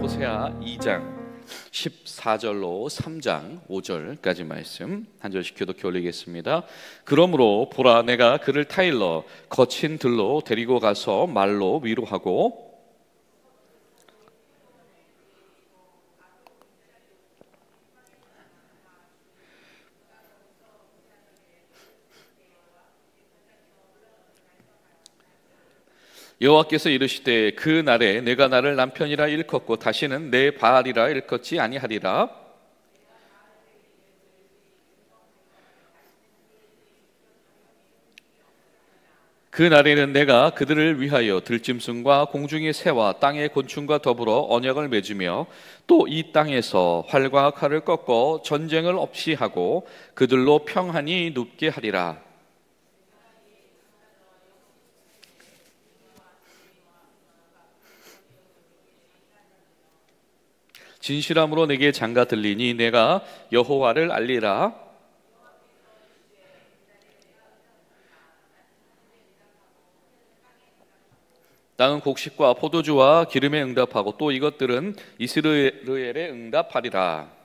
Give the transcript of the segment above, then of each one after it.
호세아 2장 14절로 3장 5절까지 말씀 한 절씩 교독해 올리겠습니다. 그러므로 보라, 내가 그를 타일러 거친 들로 데리고 가서 말로 위로하고 여호와께서 이르시되 그 날에 내가 나를 남편이라 일컫고 다시는 내 바알이라 일컫지 아니하리라. 그 날에는 내가 그들을 위하여 들짐승과 공중의 새와 땅의 곤충과 더불어 언약을 맺으며 또 이 땅에서 활과 칼을 꺾어 전쟁을 없이 하고 그들로 평안히 눕게 하리라. 진실함으로 내게 장가 들리니 내가 여호와를 알리라. 땅은 곡식과 포도주와 기름에 응답하고 또 이것들은 이스라엘에 응답하리라.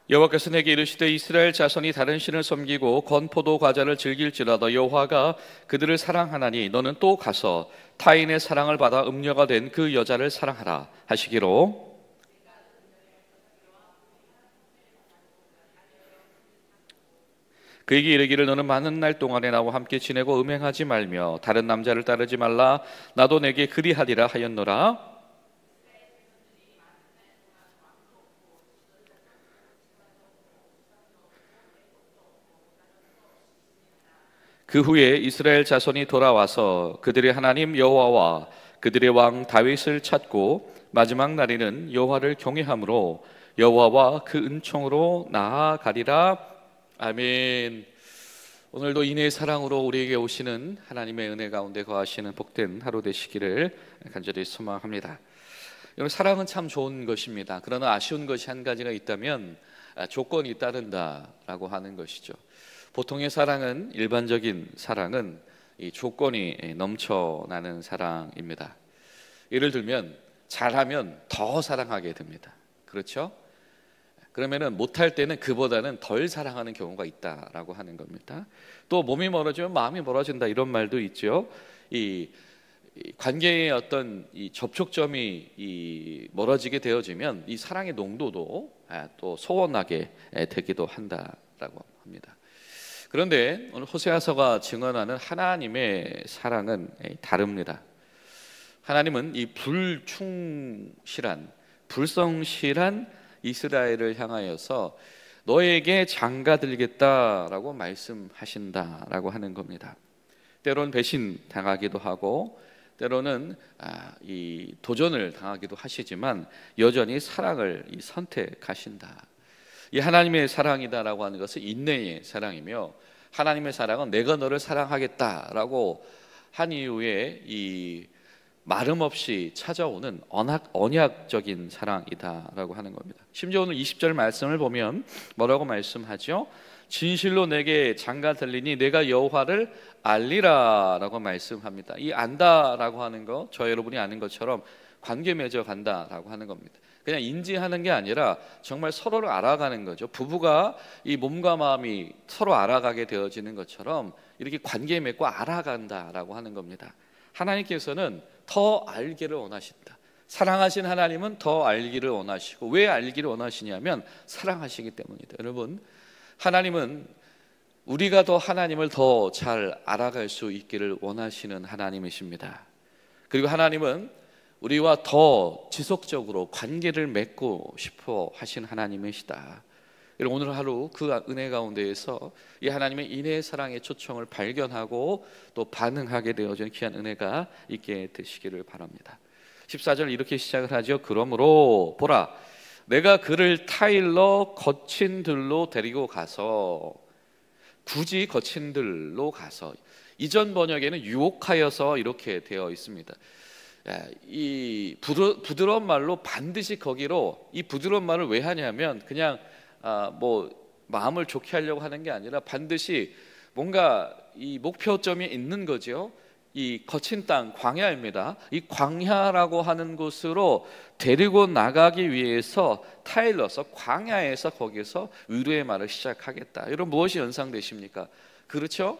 여호와께서 내게 이르시되 이스라엘 자손이 다른 신을 섬기고 건포도 과자를 즐길지라도 여호와가 그들을 사랑하나니 너는 또 가서 타인의 사랑을 받아 음녀가 된 그 여자를 사랑하라 하시기로. 그에게 이르기를 너는 많은 날 동안에 나와 함께 지내고 음행하지 말며 다른 남자를 따르지 말라. 나도 내게 그리하리라 하였노라. 그 후에 이스라엘 자손이 돌아와서 그들의 하나님 여호와와 그들의 왕 다윗을 찾고 마지막 날에는 여호와를 경외함으로 여호와와 그 은총으로 나아가리라. 아멘. 오늘도 인애의 사랑으로 우리에게 오시는 하나님의 은혜 가운데 거하시는 복된 하루 되시기를 간절히 소망합니다. 여러분, 사랑은 참 좋은 것입니다. 그러나 아쉬운 것이 한 가지가 있다면 조건이 따른다라고 하는 것이죠. 보통의 사랑은, 일반적인 사랑은 이 조건이 넘쳐나는 사랑입니다. 예를 들면 잘하면 더 사랑하게 됩니다. 그렇죠? 그러면은 못할 때는 그보다는 덜 사랑하는 경우가 있다라고 하는 겁니다. 또 몸이 멀어지면 마음이 멀어진다, 이런 말도 있죠. 이 관계의 어떤 이 접촉점이 멀어지게 되어지면 이 사랑의 농도도 또 소원하게 되기도 한다라고 합니다. 그런데 오늘 호세아서가 증언하는 하나님의 사랑은 다릅니다. 하나님은 이 불성실한 이스라엘을 향하여서 너에게 장가들겠다라고 말씀하신다라고 하는 겁니다. 때로는 배신당하기도 하고 때로는 이 도전을 당하기도 하시지만 여전히 사랑을 선택하신다. 이 하나님의 사랑이다라고 하는 것은 인내의 사랑이며, 하나님의 사랑은 내가 너를 사랑하겠다라고 한 이후에 이 마름 없이 찾아오는 언약적인 사랑이다라고 하는 겁니다. 심지어 오늘 20절 말씀을 보면 뭐라고 말씀하죠? 진실로 내게 장가 들리니 내가 여호와를 알리라라고 말씀합니다. 이 안다라고 하는 거, 저 여러분이 아는 것처럼 관계 맺어 간다라고 하는 겁니다. 그냥 인지하는 게 아니라 정말 서로를 알아가는 거죠. 부부가 이 몸과 마음이 서로 알아가게 되어지는 것처럼 이렇게 관계 맺고 알아간다라고 하는 겁니다. 하나님께서는 더 알기를 원하신다. 사랑하신 하나님은 더 알기를 원하시고, 왜 알기를 원하시냐면 사랑하시기 때문이다. 여러분, 하나님은 우리가 더 하나님을 더 잘 알아갈 수 있기를 원하시는 하나님이십니다. 그리고 하나님은 우리와 더 지속적으로 관계를 맺고 싶어 하신 하나님이시다. 오늘 하루 그 은혜 가운데에서 이 하나님의 인애의 사랑의 초청을 발견하고 또 반응하게 되어진 귀한 은혜가 있게 되시기를 바랍니다. 14절 이렇게 시작을 하죠. 그러므로 보라, 내가 그를 타일러 거친 들로 데리고 가서, 굳이 거친 들로 가서, 이전 번역에는 유혹하여서 이렇게 되어 있습니다. 이 부드러운 말로 반드시 거기로, 이 부드러운 말을 왜 하냐면 그냥 뭐 마음을 좋게 하려고 하는 게 아니라 반드시 뭔가 이 목표점이 있는 거죠. 이 거친 땅, 광야입니다. 이 광야라고 하는 곳으로 데리고 나가기 위해서 타일러서 광야에서 거기서 위로의 말을 시작하겠다. 여러분, 무엇이 연상되십니까? 그렇죠?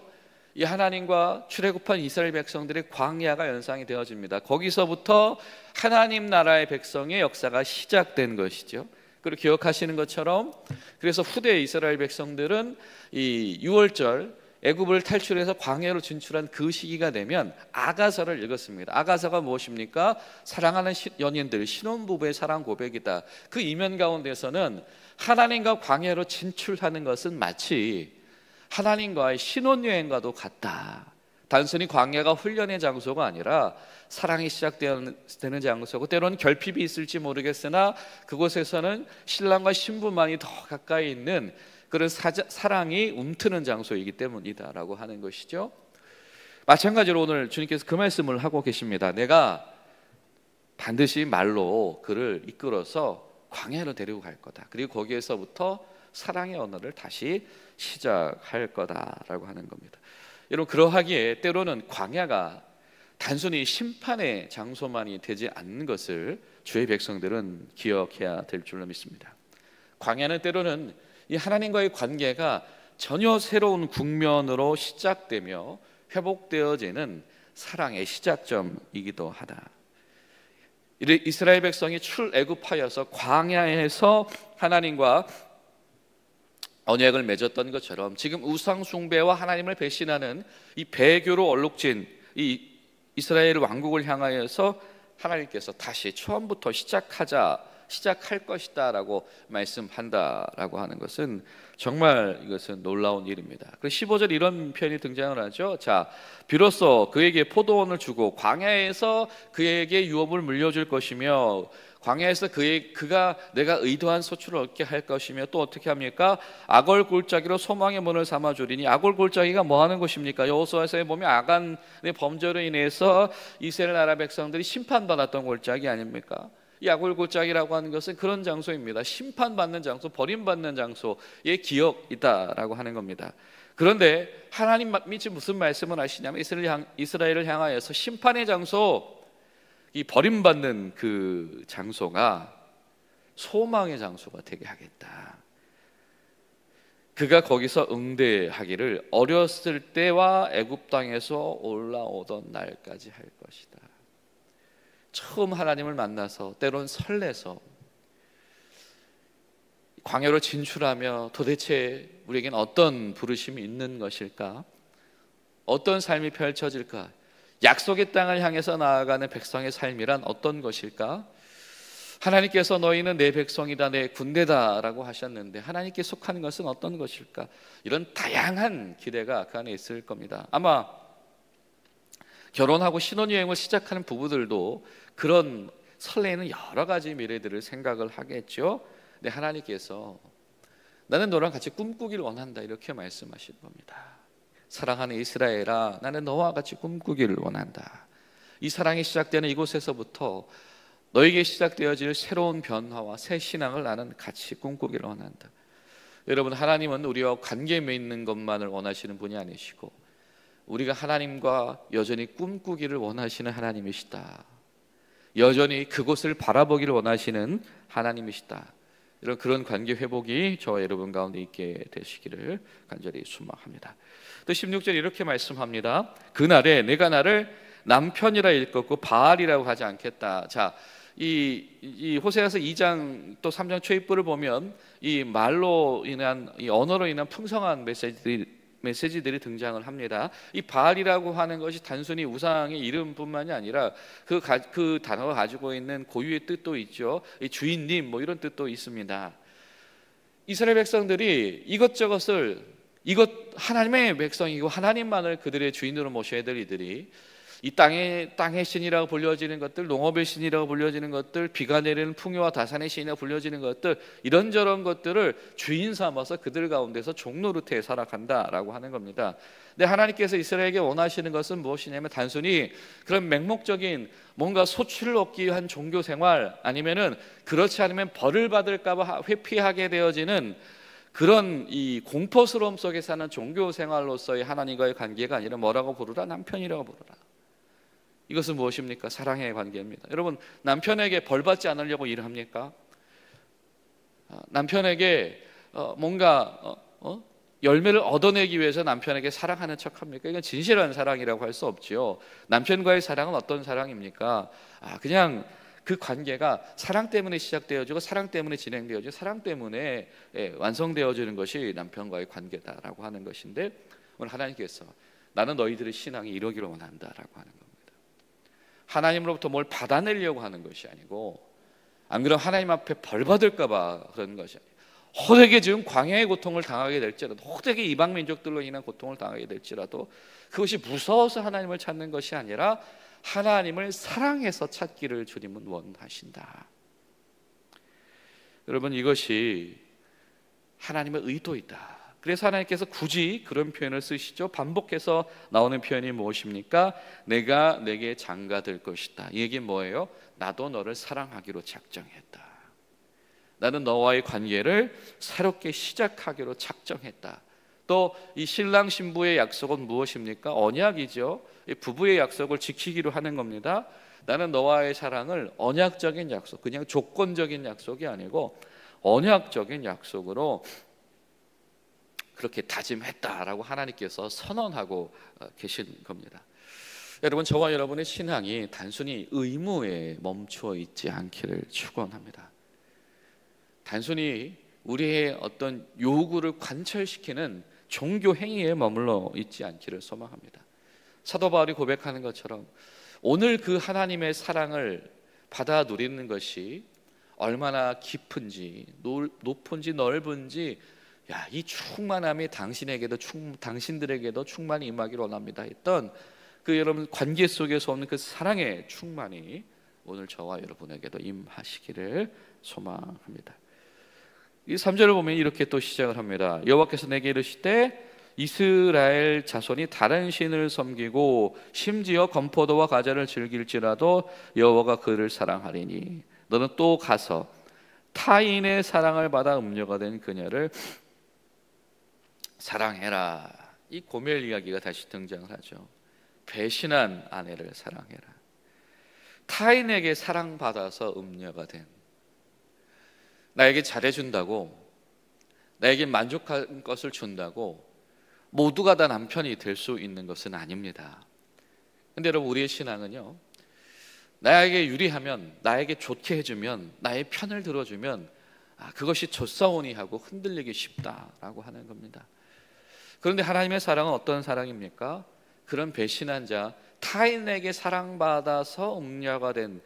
이 하나님과 출애굽한 이스라엘 백성들의 광야가 연상이 되어집니다. 거기서부터 하나님 나라의 백성의 역사가 시작된 것이죠. 그리고 기억하시는 것처럼, 그래서 후대 이스라엘 백성들은 이 6월절 애굽을 탈출해서 광야로 진출한 그 시기가 되면 아가서를 읽었습니다. 아가서가 무엇입니까? 사랑하는 연인들, 신혼부부의 사랑 고백이다. 그 이면 가운데서는 하나님과 광야로 진출하는 것은 마치 하나님과의 신혼여행과도 같다. 단순히 광야가 훈련의 장소가 아니라 사랑이 시작되는 장소고, 때로는 결핍이 있을지 모르겠으나 그곳에서는 신랑과 신부만이 더 가까이 있는 그런 사랑이 움트는 장소이기 때문이다라고 하는 것이죠. 마찬가지로 오늘 주님께서 그 말씀을 하고 계십니다. 내가 반드시 말로 그를 이끌어서 광야로 데리고 갈 거다. 그리고 거기에서부터 사랑의 언어를 다시 시작할 거다라고 하는 겁니다. 여러분, 그러하기에 때로는 광야가 단순히 심판의 장소만이 되지 않는 것을 주의 백성들은 기억해야 될 줄로 믿습니다. 광야는 때로는 이 하나님과의 관계가 전혀 새로운 국면으로 시작되며 회복되어지는 사랑의 시작점이기도 하다. 이스라엘 백성이 출애굽하여서 광야에서 하나님과 언약을 맺었던 것처럼 지금 우상 숭배와 하나님을 배신하는 이 배교로 얼룩진 이 이스라엘 왕국을 향하여서 하나님께서 다시 처음부터 시작할 것이다 라고 말씀한다라고 하는 것은 정말 이것은 놀라운 일입니다. 그래서 15절 이런 표현이 등장을 하죠. 자, 비로소 그에게 포도원을 주고 광야에서 그에게 유업을 물려줄 것이며 광야에서 그가 내가 의도한 소출을 얻게 할 것이며, 또 어떻게 합니까? 악을 골짜기로 소망의 문을 삼아주리니. 악을 골짜기가 뭐 하는 것입니까? 여호수아서에 보면 아간의 범죄로 인해서 이스라엘 나라 백성들이 심판받았던 골짜기 아닙니까? 이 악을 골짜기라고 하는 것은 그런 장소입니다. 심판받는 장소, 버림받는 장소의 기억이다라고 하는 겁니다. 그런데 하나님 믿지 무슨 말씀을 하시냐면 이스라엘을 향하여서 심판의 장소, 이 버림받는 그 장소가 소망의 장소가 되게 하겠다. 그가 거기서 응대하기를 어렸을 때와 애굽 땅에서 올라오던 날까지 할 것이다. 처음 하나님을 만나서 때론 설레서 광야로 진출하며 도대체 우리에겐 어떤 부르심이 있는 것일까? 어떤 삶이 펼쳐질까? 약속의 땅을 향해서 나아가는 백성의 삶이란 어떤 것일까? 하나님께서 너희는 내 백성이다, 내 군대다 라고 하셨는데 하나님께 속하는 것은 어떤 것일까? 이런 다양한 기대가 그 안에 있을 겁니다. 아마 결혼하고 신혼여행을 시작하는 부부들도 그런 설레는 여러 가지 미래들을 생각을 하겠죠. 근데 하나님께서 나는 너랑 같이 꿈꾸기를 원한다 이렇게 말씀하신 겁니다. 사랑하는 이스라엘아, 나는 너와 같이 꿈꾸기를 원한다. 이 사랑이 시작되는 이곳에서부터 너에게 시작되어질 새로운 변화와 새 신앙을 나는 같이 꿈꾸기를 원한다. 여러분, 하나님은 우리와 관계 맺는 것만을 원하시는 분이 아니시고 우리가 하나님과 여전히 꿈꾸기를 원하시는 하나님이시다. 여전히 그곳을 바라보기를 원하시는 하나님이시다. 이런 그런 관계 회복이 저와 여러분 가운데 있게 되시기를 간절히 소망합니다. 또 16절 이렇게 말씀합니다. 그날에 내가 나를 남편이라 일컫고 바알이라고 하지 않겠다. 자, 이 호세아서 2장 또 3장 초입부를 보면 이 말로 인한, 이 언어로 인한 풍성한 메시지들이 등장을 합니다. 이 바알이라고 하는 것이 단순히 우상의 이름뿐만이 아니라 그 단어가 가지고 있는 고유의 뜻도 있죠. 이 주인님 뭐 이런 뜻도 있습니다. 이스라엘 백성들이 이것 하나님의 백성이고 하나님만을 그들의 주인으로 모셔야 될 이들이 이 땅의 신이라고 불려지는 것들, 농업의 신이라고 불려지는 것들, 비가 내리는 풍요와 다산의 신이라고 불려지는 것들, 이런저런 것들을 주인 삼아서 그들 가운데서 종노릇해 살아간다라고 하는 겁니다. 근데 하나님께서 이스라엘에게 원하시는 것은 무엇이냐면 단순히 그런 맹목적인 뭔가 소출을 얻기 위한 종교 생활, 아니면은 그렇지 않으면 벌을 받을까 봐 회피하게 되어지는 그런 이 공포스러움 속에 사는 종교 생활로서의 하나님과의 관계가 아니라 뭐라고 부르라? 남편이라고 부르라. 이것은 무엇입니까? 사랑의 관계입니다. 여러분, 남편에게 벌 받지 않으려고 일합니까? 남편에게 뭔가 열매를 얻어내기 위해서 남편에게 사랑하는 척합니까? 이건 진실한 사랑이라고 할 수 없지요. 남편과의 사랑은 어떤 사랑입니까? 그냥 그 관계가 사랑 때문에 시작되어지고 사랑 때문에 진행되어지고 사랑 때문에 완성되어지는 것이 남편과의 관계다라고 하는 것인데, 오늘 하나님께서 나는 너희들의 신앙이 이러기를 원한다라고 하는 겁니다. 하나님으로부터 뭘 받아내려고 하는 것이 아니고, 안 그러면 하나님 앞에 벌 받을까 봐 그런 것이 아니에요. 호되게 지금 광야의 고통을 당하게 될지라도, 호되게 이방 민족들로 인한 고통을 당하게 될지라도 그것이 무서워서 하나님을 찾는 것이 아니라 하나님을 사랑해서 찾기를 주님은 원하신다. 여러분, 이것이 하나님의 의도이다. 그래서 하나님께서 굳이 그런 표현을 쓰시죠. 반복해서 나오는 표현이 무엇입니까? 내가 내게 장가들 것이다. 이 얘기는 뭐예요? 나도 너를 사랑하기로 작정했다. 나는 너와의 관계를 새롭게 시작하기로 작정했다. 또 이 신랑 신부의 약속은 무엇입니까? 언약이죠. 부부의 약속을 지키기로 하는 겁니다. 나는 너와의 사랑을 언약적인 약속, 그냥 조건적인 약속이 아니고 언약적인 약속으로 그렇게 다짐했다라고 하나님께서 선언하고 계신 겁니다. 여러분, 저와 여러분의 신앙이 단순히 의무에 멈추어 있지 않기를 축원합니다. 단순히 우리의 어떤 요구를 관철시키는 종교 행위에 머물러 있지 않기를 소망합니다. 사도 바울이 고백하는 것처럼 오늘 그 하나님의 사랑을 받아 누리는 것이 얼마나 깊은지 높은지 넓은지, 이 충만함이 당신들에게도 충만히 임하기를 원합니다 했던 그 여러분 관계 속에서 오는 그 사랑의 충만이 오늘 저와 여러분에게도 임하시기를 소망합니다. 이 3절을 보면 이렇게 또 시작을 합니다. 여호와께서 내게 이르시되 이스라엘 자손이 다른 신을 섬기고 심지어 건포도와 과자를 즐길지라도 여호와가 그를 사랑하리니 너는 또 가서 타인의 사랑을 받아 음녀가 된 그녀를 사랑해라. 이 고멜 이야기가 다시 등장을 하죠. 배신한 아내를 사랑해라. 타인에게 사랑받아서 음녀가 된, 나에게 잘해준다고, 나에게 만족한 것을 준다고 모두가 다 남편이 될 수 있는 것은 아닙니다. 근데 여러분, 우리의 신앙은요, 나에게 유리하면, 나에게 좋게 해주면, 나의 편을 들어주면 그것이 좋사오니 하고 흔들리기 쉽다라고 하는 겁니다. 그런데 하나님의 사랑은 어떤 사랑입니까? 그런 배신한 자, 타인에게 사랑받아서 음녀가 된,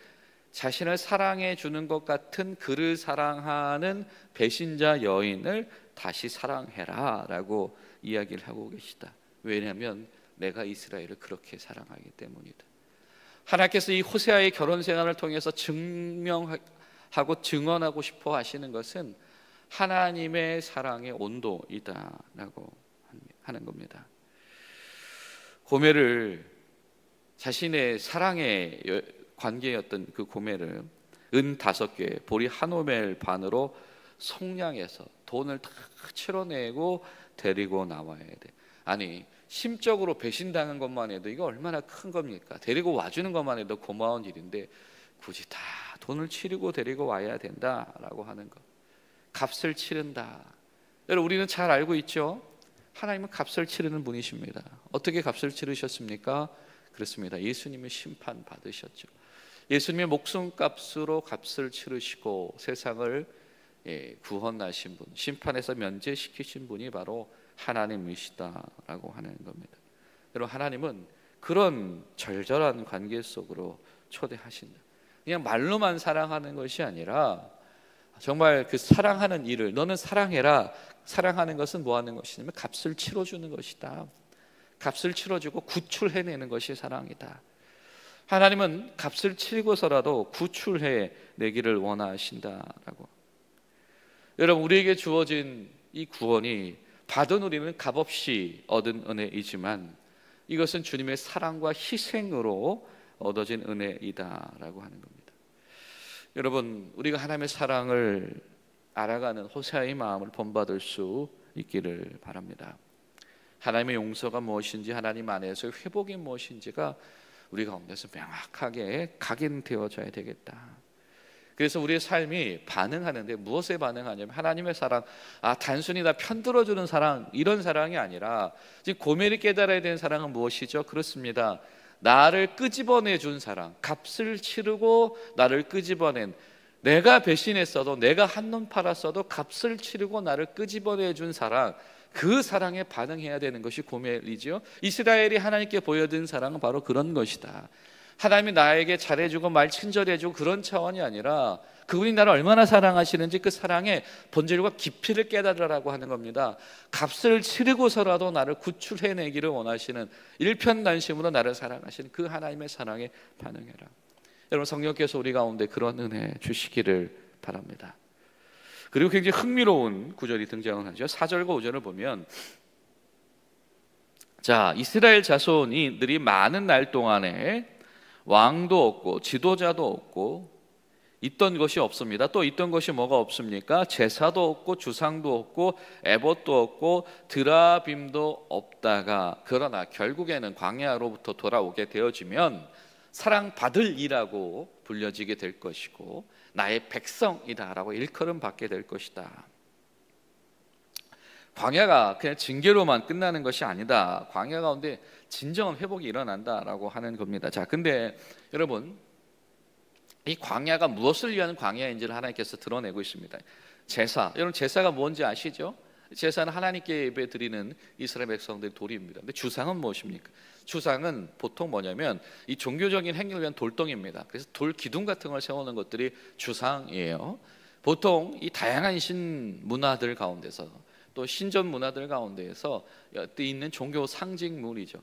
자신을 사랑해 주는 것 같은 그를 사랑하는 배신자 여인을 다시 사랑해라 라고 이야기를 하고 계시다. 왜냐하면 내가 이스라엘을 그렇게 사랑하기 때문이다. 하나님께서 이 호세아의 결혼 생활을 통해서 증명하고 증언하고 싶어 하시는 것은 하나님의 사랑의 온도이다라고 하는 겁니다. 고멜을, 자신의 사랑의 관계였던 그 고멜을 은 5개, 보리 한 오멜 반으로 속량해서 돈을 다 치러내고 데리고 나와야 돼. 아니, 심적으로 배신당한 것만 해도 이거 얼마나 큰 겁니까? 데리고 와주는 것만 해도 고마운 일인데 굳이 다 돈을 치르고 데리고 와야 된다라고 하는 것. 값을 치른다. 여러분, 우리는 잘 알고 있죠? 하나님은 값을 치르는 분이십니다. 어떻게 값을 치르셨습니까? 그렇습니다. 예수님이 심판 받으셨죠. 예수님의 목숨값으로 값을 치르시고 세상을 구원하신 분, 심판에서 면제시키신 분이 바로 하나님이시다라고 하는 겁니다. 여러분, 하나님은 그런 절절한 관계 속으로 초대하신다. 그냥 말로만 사랑하는 것이 아니라 정말 그 사랑하는 일을, 너는 사랑해라. 사랑하는 것은 뭐 하는 것이냐면 값을 치러주는 것이다. 값을 치러주고 구출해내는 것이 사랑이다. 하나님은 값을 치르고서라도 구출해 내기를 원하신다라고. 여러분, 우리에게 주어진 이 구원이 받은 우리는 값없이 얻은 은혜이지만 이것은 주님의 사랑과 희생으로 얻어진 은혜이다라고 하는 겁니다. 여러분, 우리가 하나님의 사랑을 알아가는 호세아의 마음을 본받을 수 있기를 바랍니다. 하나님의 용서가 무엇인지, 하나님 안에서의 회복이 무엇인지가 우리 가운데서 명확하게 각인되어져야 되겠다. 그래서 우리의 삶이 반응하는데 무엇에 반응하냐면 하나님의 사랑, 단순히 나 편들어주는 사랑, 이런 사랑이 아니라 지금 고멜이 깨달아야 되는 사랑은 무엇이죠? 그렇습니다. 나를 끄집어내 준 사랑, 값을 치르고 나를 끄집어낸, 내가 배신했어도, 내가 한눈 팔았어도 값을 치르고 나를 끄집어내 준 사랑, 그 사랑에 반응해야 되는 것이 고멜이죠. 이스라엘이 하나님께 보여준 사랑은 바로 그런 것이다. 하나님이 나에게 잘해주고 말 친절해주고 그런 차원이 아니라 그분이 나를 얼마나 사랑하시는지 그 사랑의 본질과 깊이를 깨달으라고 하는 겁니다. 값을 치르고서라도 나를 구출해내기를 원하시는, 일편단심으로 나를 사랑하시는 그 하나님의 사랑에 반응해라. 여러분, 성령께서 우리 가운데 그런 은혜 주시기를 바랍니다. 그리고 굉장히 흥미로운 구절이 등장을 하죠. 4절과 5절을 보면, 자, 이스라엘 자손이들이 많은 날 동안에 왕도 없고 지도자도 없고 있던 것이 없습니다. 또 있던 것이 뭐가 없습니까? 제사도 없고 주상도 없고 에봇도 없고 드라빔도 없다가, 그러나 결국에는 광야로부터 돌아오게 되어지면 사랑받을 이라고 불려지게 될 것이고 나의 백성이다라고 일컬음 받게 될 것이다. 광야가 그냥 징계로만 끝나는 것이 아니다. 광야 가운데 진정한 회복이 일어난다라고 하는 겁니다. 자, 근데 여러분, 이 광야가 무엇을 위한 광야인지를 하나님께서 드러내고 있습니다. 제사, 여러분 제사가 뭔지 아시죠? 제사는 하나님께 예배 드리는 이스라엘 백성들의 도리입니다. 근데 주상은 무엇입니까? 주상은 보통 뭐냐면 이 종교적인 행위를 위한 돌덩이입니다. 그래서 돌 기둥 같은 걸 세우는 것들이 주상이에요. 보통 이 다양한 신 문화들 가운데서, 또 신전 문화들 가운데에서 있는 종교 상징물이죠.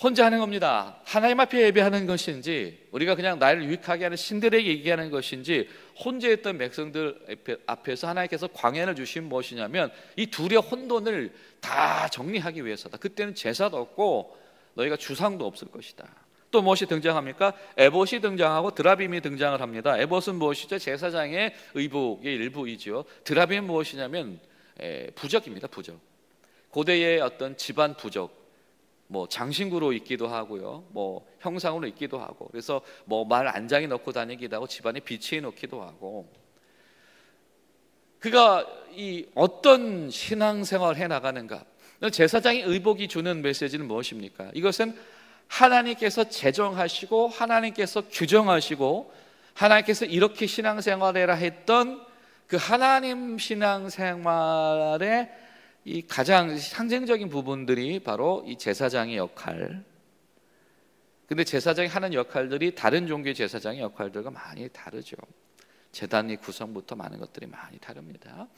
혼자 하는 겁니다. 하나님 앞에 예배하는 것인지, 우리가 그냥 나를 유익하게 하는 신들에게 얘기하는 것인지, 혼자 했던 백성들 앞에서 하나님께서 광야를 주신 무엇이냐면 이 둘의 혼돈을 다 정리하기 위해서다. 그때는 제사도 없고 너희가 주상도 없을 것이다. 또 무엇이 등장합니까? 에봇이 등장하고 드라빔이 등장을 합니다. 에봇은 무엇이죠? 제사장의 의복의 일부이죠. 드라빔은 무엇이냐면 부적입니다. 부적. 고대의 어떤 집안 부적, 뭐 장신구로 있기도 하고요, 뭐 형상으로 있기도 하고, 그래서 뭐 말 안장에 넣고 다니기도 하고 집안에 비치해 놓기도 하고. 그가 이 어떤 신앙생활을 해 나가는가? 제사장의 의복이 주는 메시지는 무엇입니까? 이것은 하나님께서 제정하시고 하나님께서 규정하시고 하나님께서 이렇게 신앙생활해라 했던 그 하나님 신앙생활의 이 가장 상징적인 부분들이 바로 이 제사장의 역할. 근데 제사장이 하는 역할들이 다른 종교의 제사장의 역할들과 많이 다르죠. 제단의 구성부터 많은 것들이 많이 다릅니다.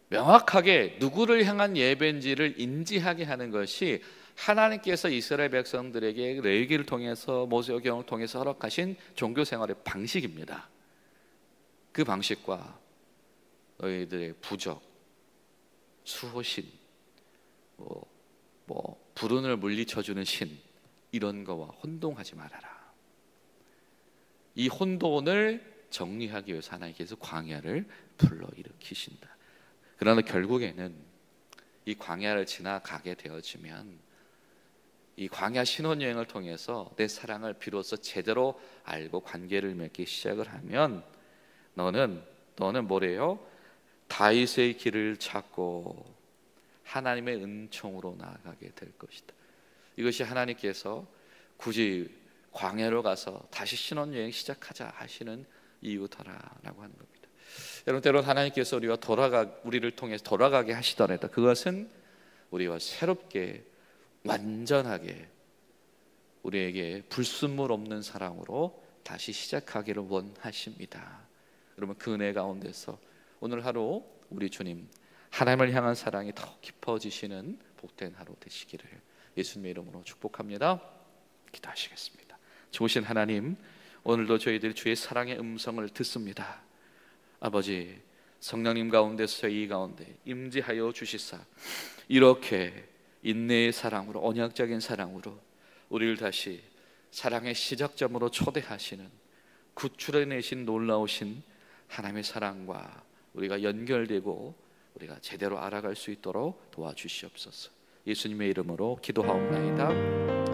명확하게 누구를 향한 예배인지를 인지하게 하는 것이 하나님께서 이스라엘 백성들에게 레위기를 통해서, 모세오경을 통해서 허락하신 종교 생활의 방식입니다. 그 방식과 너희들의 부적, 수호신, 불운을 물리쳐주는 신, 이런 거와 혼동하지 말아라. 이 혼돈을 정리하기 위해서 하나님께서 광야를 불러일으키신다. 그러나 결국에는 이 광야를 지나가게 되어지면, 이 광야 신혼여행을 통해서 내 사랑을 비로소 제대로 알고 관계를 맺기 시작을 하면 너는 뭐래요? 다윗의 길을 찾고 하나님의 은총으로 나아가게 될 것이다. 이것이 하나님께서 굳이 광야로 가서 다시 신혼여행 시작하자 하시는 이유더라라고 하는 겁니다. 여러분, 때론 하나님께서 우리를 통해서 돌아가게 하시더라도 그것은 우리와 새롭게 완전하게 우리에게 불순물 없는 사랑으로 다시 시작하기를 원하십니다. 여러분, 그 은혜 가운데서 오늘 하루 우리 주님 하나님을 향한 사랑이 더 깊어지시는 복된 하루 되시기를 예수님의 이름으로 축복합니다. 기도하시겠습니다. 좋으신 하나님, 오늘도 저희들이 주의 사랑의 음성을 듣습니다. 아버지, 성령님 가운데서 이 가운데 임재하여 주시사 이렇게 인내의 사랑으로, 언약적인 사랑으로 우리를 다시 사랑의 시작점으로 초대하시는, 구출해내신 놀라우신 하나님의 사랑과 우리가 연결되고 우리가 제대로 알아갈 수 있도록 도와주시옵소서. 예수님의 이름으로 기도하옵나이다.